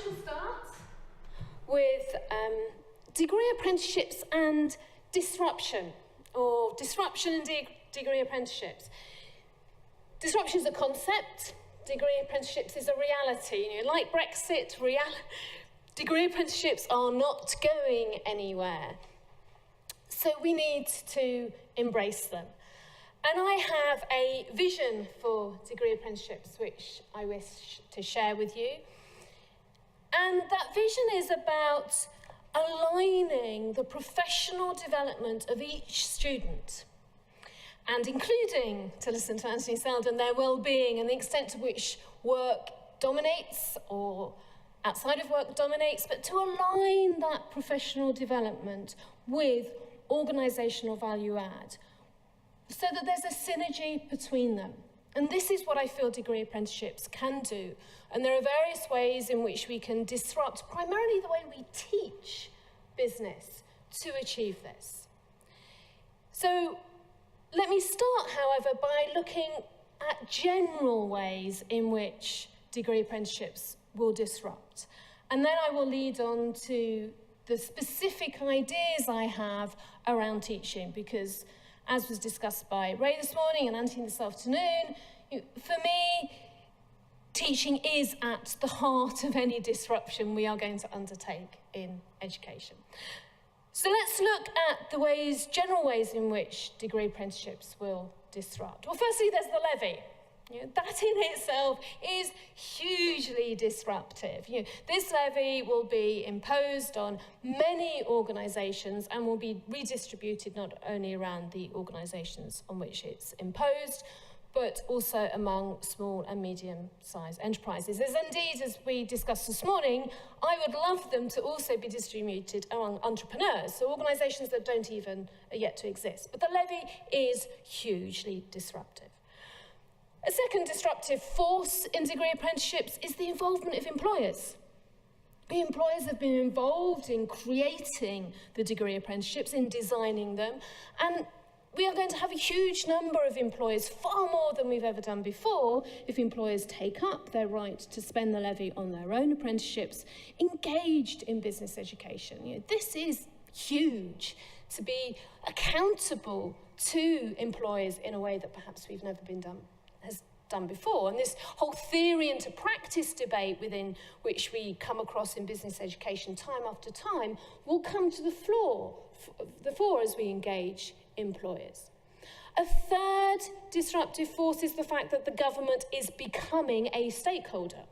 shall start with degree apprenticeships and disruption, or disruption in degree apprenticeships. Disruption is a concept, degree apprenticeships is a reality. You know, like Brexit, degree apprenticeships are not going anywhere. So we need to embrace them. And I have a vision for degree apprenticeships which I wish to share with you. And that vision is about aligning the professional development of each student and including, to listen to Anthony Seldon, their well-being and the extent to which work dominates or outside of work dominates, but to align that professional development with organisational value add so that there's a synergy between them. And this is what I feel degree apprenticeships can do. And there are various ways in which we can disrupt primarily the way we teach business to achieve this. So let me start, however, by looking at general ways in which degree apprenticeships will disrupt. And then I will lead on to the specific ideas I have around teaching, because as was discussed by Ray this morning and Anthony this afternoon, for me, teaching is at the heart of any disruption we are going to undertake in education. So let's look at the general ways in which degree apprenticeships will disrupt. Well, firstly, there's the levy. That in itself is hugely disruptive. This levy will be imposed on many organisations and will be redistributed not only around the organisations on which it's imposed, but also among small and medium-sized enterprises. As indeed, as we discussed this morning, I would love them to also be distributed among entrepreneurs, so organisations that don't even yet to exist. But the levy is hugely disruptive. A second disruptive force in degree apprenticeships is the involvement of employers. The employers have been involved in creating the degree apprenticeships, in designing them, and we are going to have a huge number of employers, far more than we've ever done before, if employers take up their right to spend the levy on their own apprenticeships, engaged in business education. This is huge, to be accountable to employers in a way that perhaps we've never been done before. And this whole theory into practice debate within which we come across in business education time after time will come to the fore as we engage employers. A third disruptive force is the fact that the government is becoming a stakeholder.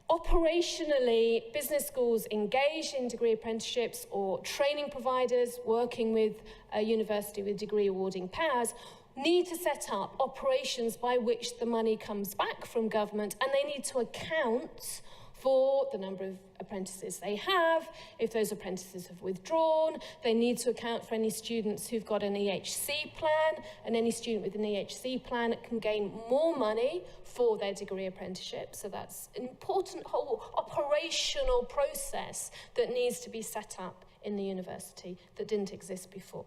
Operationally, business schools engaged in degree apprenticeships or training providers working with a university with degree awarding powers need to set up operations by which the money comes back from government, and they need to account for the number of apprentices they have. If those apprentices have withdrawn, they need to account for any students who've got an EHC plan, and any student with an EHC plan can gain more money for their degree apprenticeship. So that's an important whole operational process that needs to be set up in the university that didn't exist before.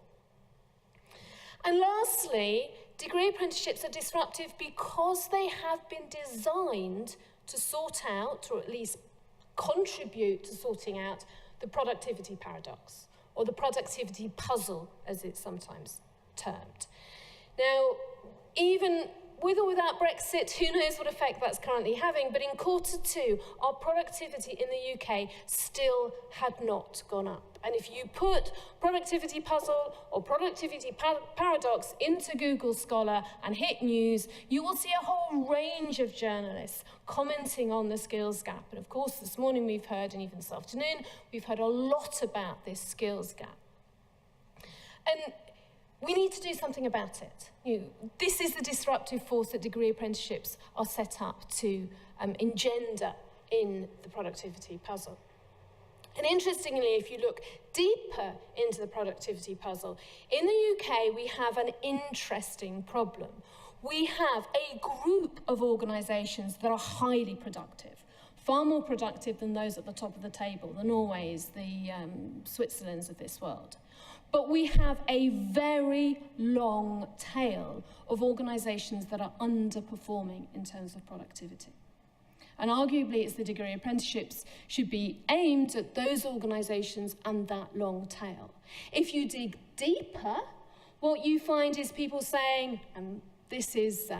And lastly, degree apprenticeships are disruptive because they have been designed to sort out, or at least contribute to sorting out, the productivity paradox, or the productivity puzzle, as it's sometimes termed. Now, even with or without Brexit, who knows what effect that's currently having, but in Q2, our productivity in the UK still had not gone up. And if you put productivity puzzle or productivity paradox into Google Scholar and hit news, you will see a whole range of journalists commenting on the skills gap. And of course, this morning we've heard, and even this afternoon, we've heard a lot about this skills gap. And we need to do something about it. This is the disruptive force that degree apprenticeships are set up to engender in the productivity puzzle. And interestingly, if you look deeper into the productivity puzzle, in the UK we have an interesting problem. We have a group of organisations that are highly productive, far more productive than those at the top of the table, the Norways, the Switzerlands of this world. But we have a very long tail of organisations that are underperforming in terms of productivity. And arguably, it's the degree apprenticeships should be aimed at those organisations and that long tail. If you dig deeper, what you find is people saying, and this is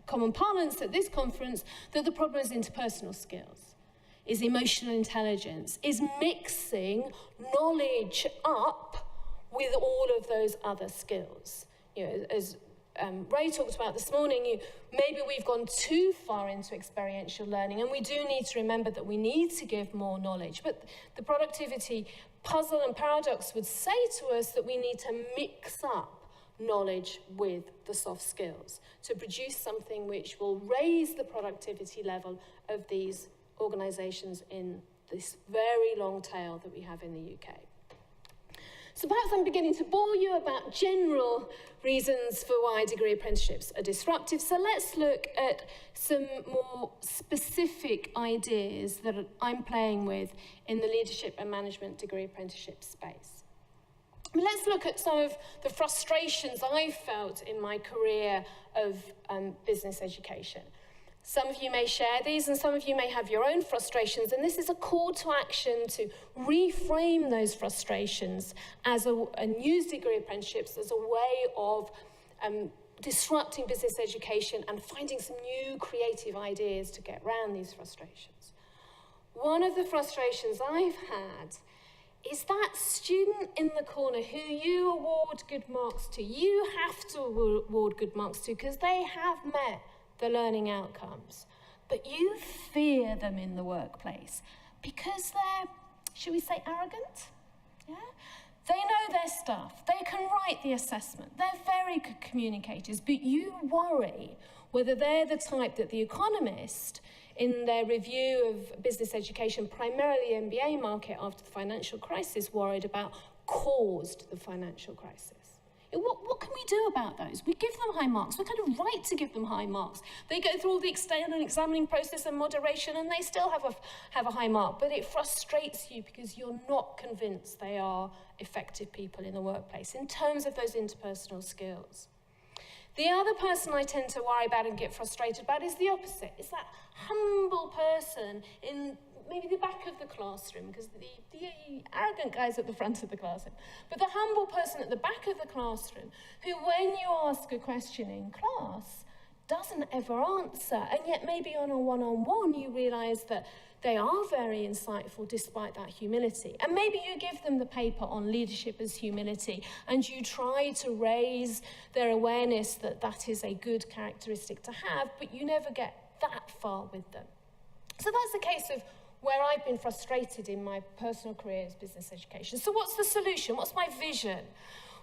common parlance at this conference, that the problem is interpersonal skills, is emotional intelligence, is mixing knowledge up with all of those other skills. You know, as Ray talked about this morning, maybe we've gone too far into experiential learning, and we do need to remember that we need to give more knowledge. But the productivity puzzle and paradox would say to us that we need to mix up knowledge with the soft skills to produce something which will raise the productivity level of these organisations in this very long tail that we have in the UK. So perhaps I'm beginning to bore you about general reasons for why degree apprenticeships are disruptive. So let's look at some more specific ideas that I'm playing with in the leadership and management degree apprenticeship space. Let's look at some of the frustrations I've felt in my career of business education. Some of you may share these, and some of you may have your own frustrations, and this is a call to action to reframe those frustrations and use degree apprenticeships as a way of disrupting business education and finding some new creative ideas to get around these frustrations. One of the frustrations I've had is that student in the corner who you award good marks to. You have to award good marks to because they have met the learning outcomes, but you fear them in the workplace because they're, should we say, arrogant? Yeah? They know their stuff, they can write the assessment, they're very good communicators, but you worry whether they're the type that The Economist, in their review of business education, primarily MBA market after the financial crisis, worried about caused the financial crisis. What can we do about those? We give them high marks. We're kind of right to give them high marks. They go through all the external examining process and moderation, and they still have a high mark. But it frustrates you because you're not convinced they are effective people in the workplace in terms of those interpersonal skills. The other person I tend to worry about and get frustrated about is the opposite. It's that humble person in maybe the back of the classroom, because the arrogant guy's at the front of the classroom, but the humble person at the back of the classroom who, when you ask a question in class, doesn't ever answer, and yet maybe on a one-on-one you realise that they are very insightful despite that humility. And maybe you give them the paper on leadership as humility and you try to raise their awareness that that is a good characteristic to have, but you never get that far with them. So that's a case of where I've been frustrated in my personal career as business education. So what's the solution? What's my vision?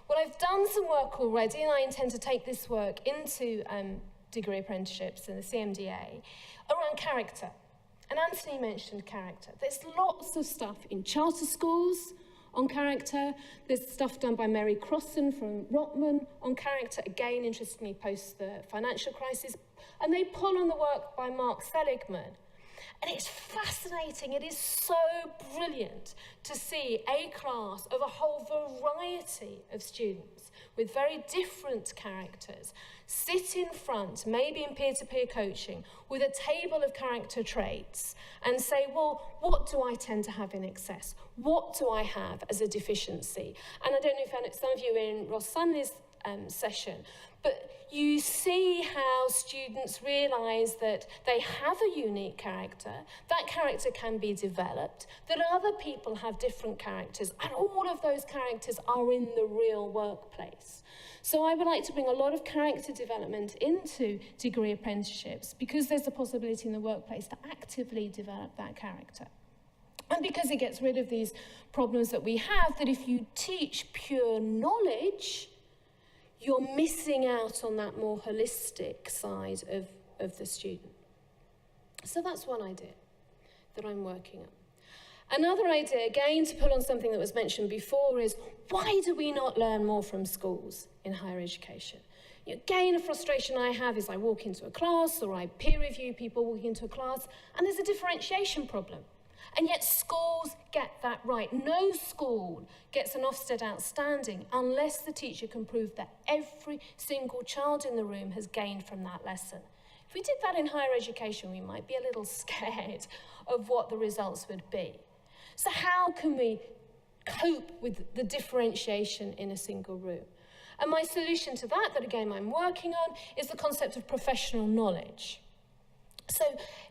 Well, I've done some work already, and I intend to take this work into degree apprenticeships and the CMDA around character. And Anthony mentioned character. There's lots of stuff in charter schools on character. There's stuff done by Mary Crossan from Rotman on character, again, interestingly, post the financial crisis. And they pull on the work by Mark Seligman. And it's fascinating, it is so brilliant to see a class of a whole variety of students with very different characters sit in front, maybe in peer-to-peer coaching, with a table of character traits and say, well, what do I tend to have in excess? What do I have as a deficiency? And I don't know if some of you were in Ross Sunley's session, but you see how students realise that they have a unique character, that character can be developed, that other people have different characters, and all of those characters are in the real workplace. So I would like to bring a lot of character development into degree apprenticeships because there's a possibility in the workplace to actively develop that character. And because it gets rid of these problems that we have, that if you teach pure knowledge, you're missing out on that more holistic side of the student. So that's one idea that I'm working on. Another idea, again, to pull on something that was mentioned before, is why do we not learn more from schools in higher education? Again, a frustration I have is I walk into a class or I peer review people walking into a class and there's a differentiation problem. And yet schools get that right. No school gets an Ofsted outstanding unless the teacher can prove that every single child in the room has gained from that lesson. If we did that in higher education, we might be a little scared of what the results would be. So how can we cope with the differentiation in a single room? And my solution to that again I'm working on, is the concept of professional knowledge. So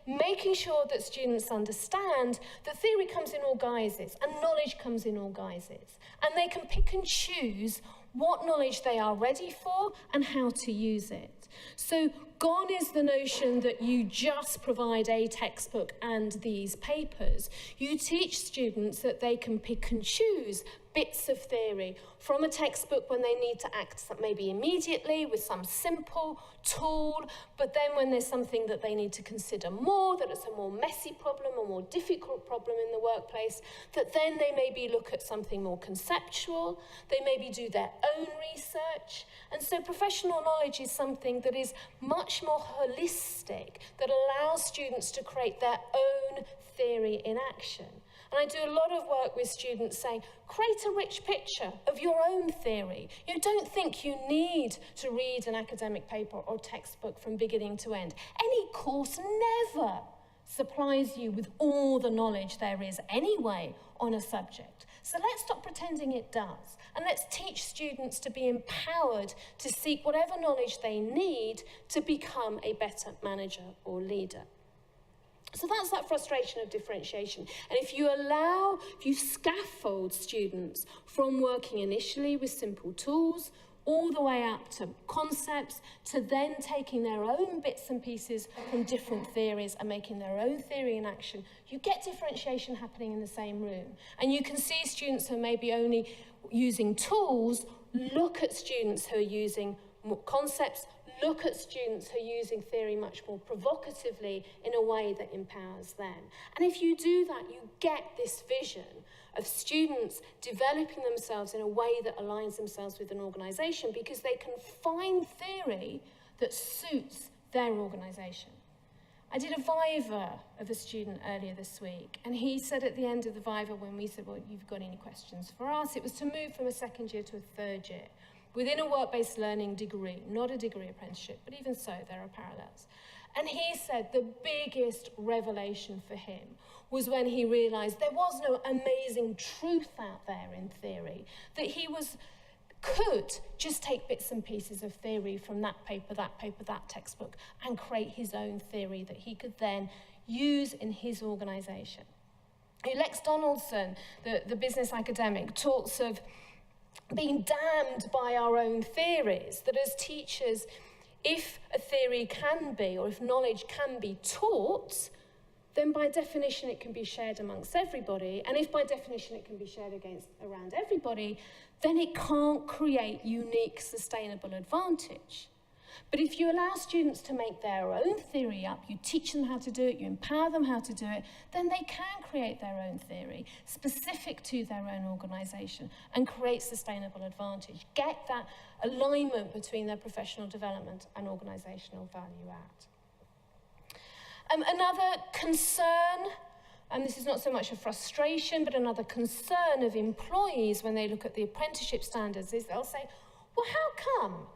making sure that students understand that theory comes in all guises and knowledge comes in all guises, and they can pick and choose what knowledge they are ready for and how to use it. So gone is the notion that you just provide a textbook and these papers. You teach students that they can pick and choose bits of theory from a textbook when they need to act maybe immediately with some simple tool, but then when there's something that they need to consider more, that it's a more messy problem, a more difficult problem in the workplace, that then they maybe look at something more conceptual, they maybe do their own research. And so professional knowledge is something that is much more holistic, that allows students to create their own theory in action. And I do a lot of work with students saying, create a rich picture of your own theory. You don't think you need to read an academic paper or textbook from beginning to end. Any course never supplies you with all the knowledge there is anyway on a subject. So let's stop pretending it does. And let's teach students to be empowered to seek whatever knowledge they need to become a better manager or leader. So that's that frustration of differentiation. And if you scaffold students from working initially with simple tools, all the way up to concepts, to then taking their own bits and pieces from different theories and making their own theory in action, you get differentiation happening in the same room. And you can see students who are maybe only using tools, look at students who are using concepts, look at students who are using theory much more provocatively in a way that empowers them. And if you do that, you get this vision of students developing themselves in a way that aligns themselves with an organisation, because they can find theory that suits their organisation. I did a viva of a student earlier this week, and he said at the end of the viva, when we said, well, you've got any questions for us, it was to move from a second year to a third year within a work-based learning degree, not a degree apprenticeship, but even so, there are parallels. And he said the biggest revelation for him was when he realised there was no amazing truth out there in theory, that he could just take bits and pieces of theory from that paper, that textbook, and create his own theory that he could then use in his organisation. Lex Donaldson, the business academic, talks of being damned by our own theories, that as teachers, if a theory can be, or if knowledge can be taught, then by definition it can be shared amongst everybody, and if by definition it can be shared around everybody, then it can't create unique sustainable advantage. But if you allow students to make their own theory up, you teach them how to do it, you empower them how to do it, then they can create their own theory specific to their own organisation and create sustainable advantage. Get that alignment between their professional development and organisational value add. Another concern, and this is not so much a frustration, but another concern of employees when they look at the apprenticeship standards, is they'll say, well, how come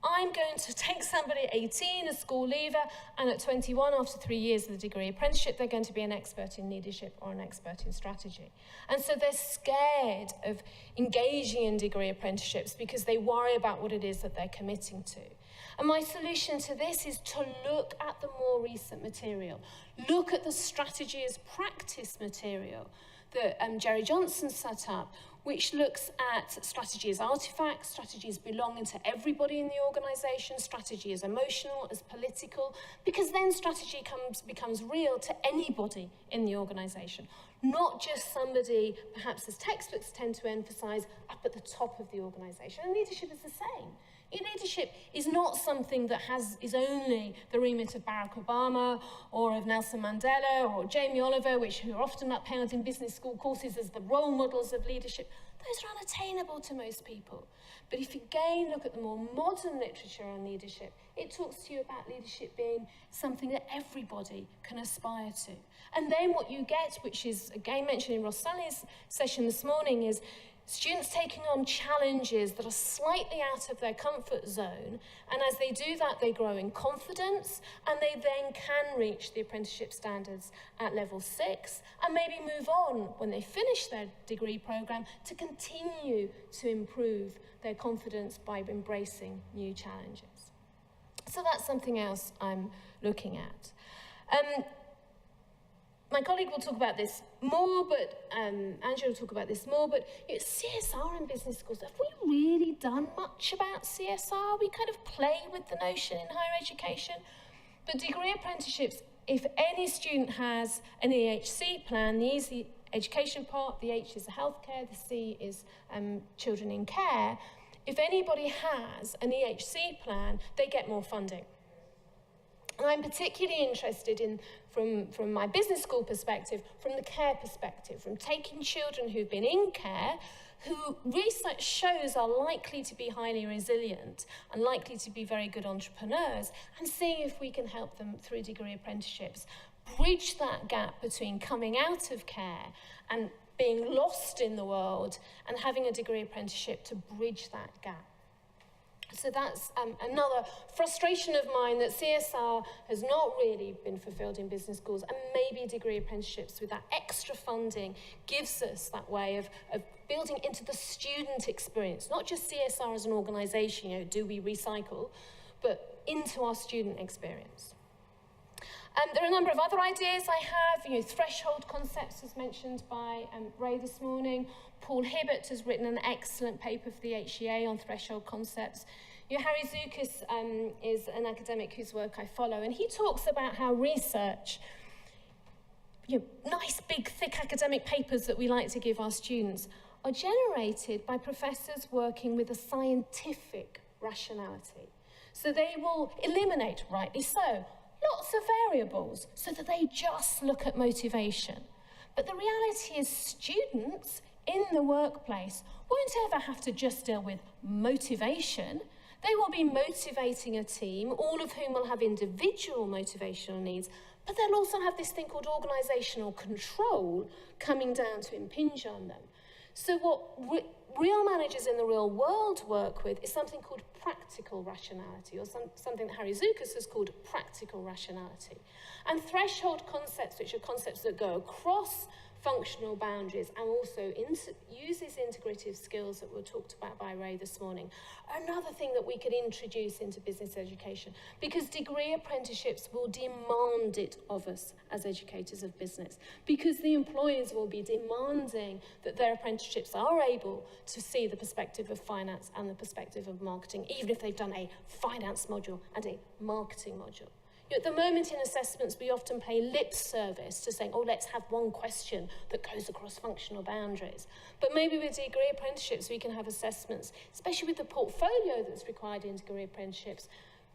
I'm going to take somebody at 18, a school leaver, and at 21, after 3 years of the degree apprenticeship, they're going to be an expert in leadership or an expert in strategy. And so they're scared of engaging in degree apprenticeships because they worry about what it is that they're committing to. And my solution to this is to look at the more recent material. Look at the strategy as practice material that Jerry Johnson set up, which looks at strategy as artifacts, strategy as belonging to everybody in the organisation, strategy as emotional, as political, because then strategy becomes real to anybody in the organisation, not just somebody, perhaps as textbooks tend to emphasise, up at the top of the organisation. And leadership is the same. Leadership is not something that is only the remit of Barack Obama or of Nelson Mandela or Jamie Oliver, who are often upheld in business school courses as the role models of leadership. Those are unattainable to most people. But if you again look at the more modern literature on leadership, it talks to you about leadership being something that everybody can aspire to. And then what you get, which is again mentioned in Ross Sully's session this morning, is Students taking on challenges that are slightly out of their comfort zone, and as they do that, they grow in confidence, and they then can reach the apprenticeship standards at level 6, and maybe move on when they finish their degree programme to continue to improve their confidence by embracing new challenges. So that's something else I'm looking at. My colleague will talk about this more, but Angela will talk about this more, but CSR in business schools, have we really done much about CSR? We kind of play with the notion in higher education, but degree apprenticeships, if any student has an EHC plan, the E is the education part, the H is the healthcare, the C is children in care, if anybody has an EHC plan, they get more funding. And I'm particularly interested in, from my business school perspective, from the care perspective, from taking children who've been in care, who research shows are likely to be highly resilient and likely to be very good entrepreneurs, and seeing if we can help them through degree apprenticeships, bridge that gap between coming out of care and being lost in the world and having a degree apprenticeship to bridge that gap. So that's another frustration of mine, that CSR has not really been fulfilled in business schools, and maybe degree apprenticeships with that extra funding gives us that way of building into the student experience, not just CSR as an organisation, do we recycle, but into our student experience. There are a number of other ideas I have. Threshold concepts was mentioned by Ray this morning. Paul Hibbert has written an excellent paper for the HEA on threshold concepts. Harry Zoukas is an academic whose work I follow, and he talks about how research, nice big thick academic papers that we like to give our students, are generated by professors working with a scientific rationality. So they will eliminate, rightly so, lots of variables so that they just look at motivation. But the reality is students in the workplace won't ever have to just deal with motivation. They will be motivating a team, all of whom will have individual motivational needs, but they'll also have this thing called organisational control coming down to impinge on them. So what real managers in the real world work with is something called practical rationality, or something that Harry Zoukas has called practical rationality. And threshold concepts, which are concepts that go across functional boundaries and also uses integrative skills that were talked about by Ray this morning, are another thing that we could introduce into business education, because degree apprenticeships will demand it of us as educators of business, because the employers will be demanding that their apprenticeships are able to see the perspective of finance and the perspective of marketing, even if they've done a finance module and a marketing module. At the moment in assessments, we often pay lip service to saying, let's have one question that goes across functional boundaries. But maybe with degree apprenticeships, we can have assessments, especially with the portfolio that's required in degree apprenticeships,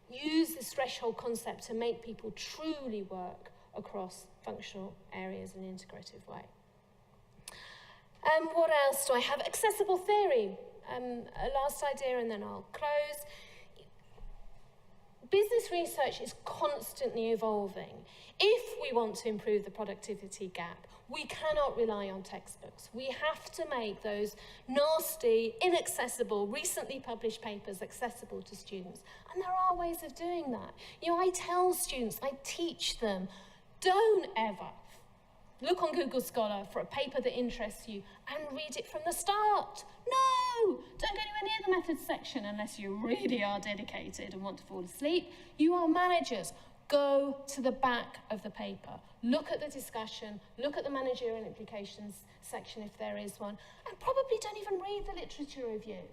use this threshold concept to make people truly work across functional areas in an integrative way. What else do I have? Accessible theory. A last idea, and then I'll close. Business research is constantly evolving. If we want to improve the productivity gap, we cannot rely on textbooks. We have to make those nasty, inaccessible, recently published papers accessible to students. And there are ways of doing that. I tell students, I teach them, don't ever look on Google Scholar for a paper that interests you and read it from the start. No! Don't go anywhere near the methods section unless you really are dedicated and want to fall asleep. You are managers. Go to the back of the paper. Look at the discussion. Look at the managerial implications section if there is one. And probably don't even read the literature review.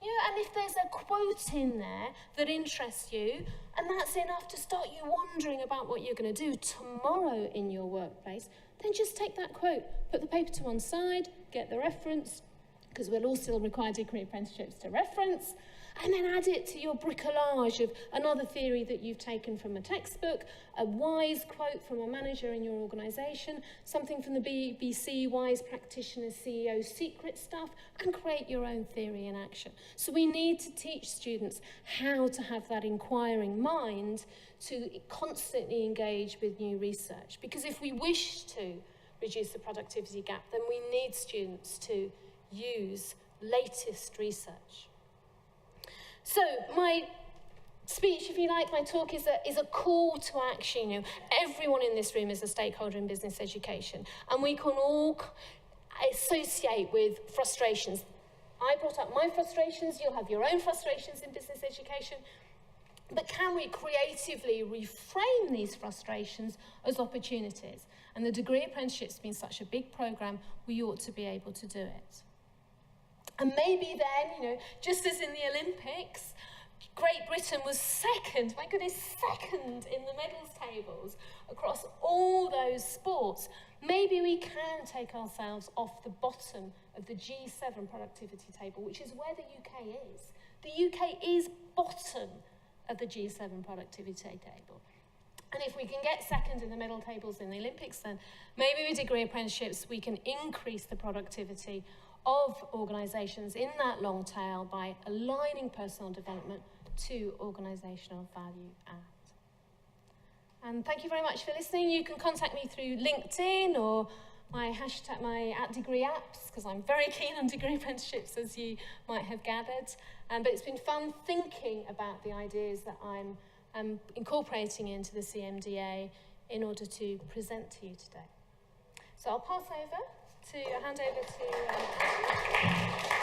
And if there's a quote in there that interests you, and that's enough to start you wondering about what you're going to do tomorrow in your workplace, then just take that quote, put the paper to one side, get the reference, because we'll all still require degree apprenticeships to reference, and then add it to your bricolage of another theory that you've taken from a textbook, a wise quote from a manager in your organisation, something from the BBC Wise Practitioner CEO secret stuff, and create your own theory in action. So we need to teach students how to have that inquiring mind to constantly engage with new research. Because if we wish to reduce the productivity gap, then we need students to use latest research. So my speech, if you like, my talk is a call to action. You know, everyone in this room is a stakeholder in business education, and we can all associate with frustrations. I brought up my frustrations, you'll have your own frustrations in business education, but can we creatively reframe these frustrations as opportunities? And the degree apprenticeship's been such a big programme, we ought to be able to do it. And maybe then, you know, just as in the Olympics, Great Britain was second, my goodness, second in the medals tables across all those sports. Maybe we can take ourselves off the bottom of the G7 productivity table, which is where the UK is. The UK is bottom of the G7 productivity table. And if we can get second in the medal tables in the Olympics, then maybe with degree apprenticeships we can increase the productivity of organisations in that long tail by aligning personal development to organisational value add. And thank you very much for listening. You can contact me through LinkedIn or my hashtag, my @degreeapps, because I'm very keen on degree apprenticeships, as you might have gathered. But it's been fun thinking about the ideas that I'm incorporating into the CMDA in order to present to you today. So I'll hand over to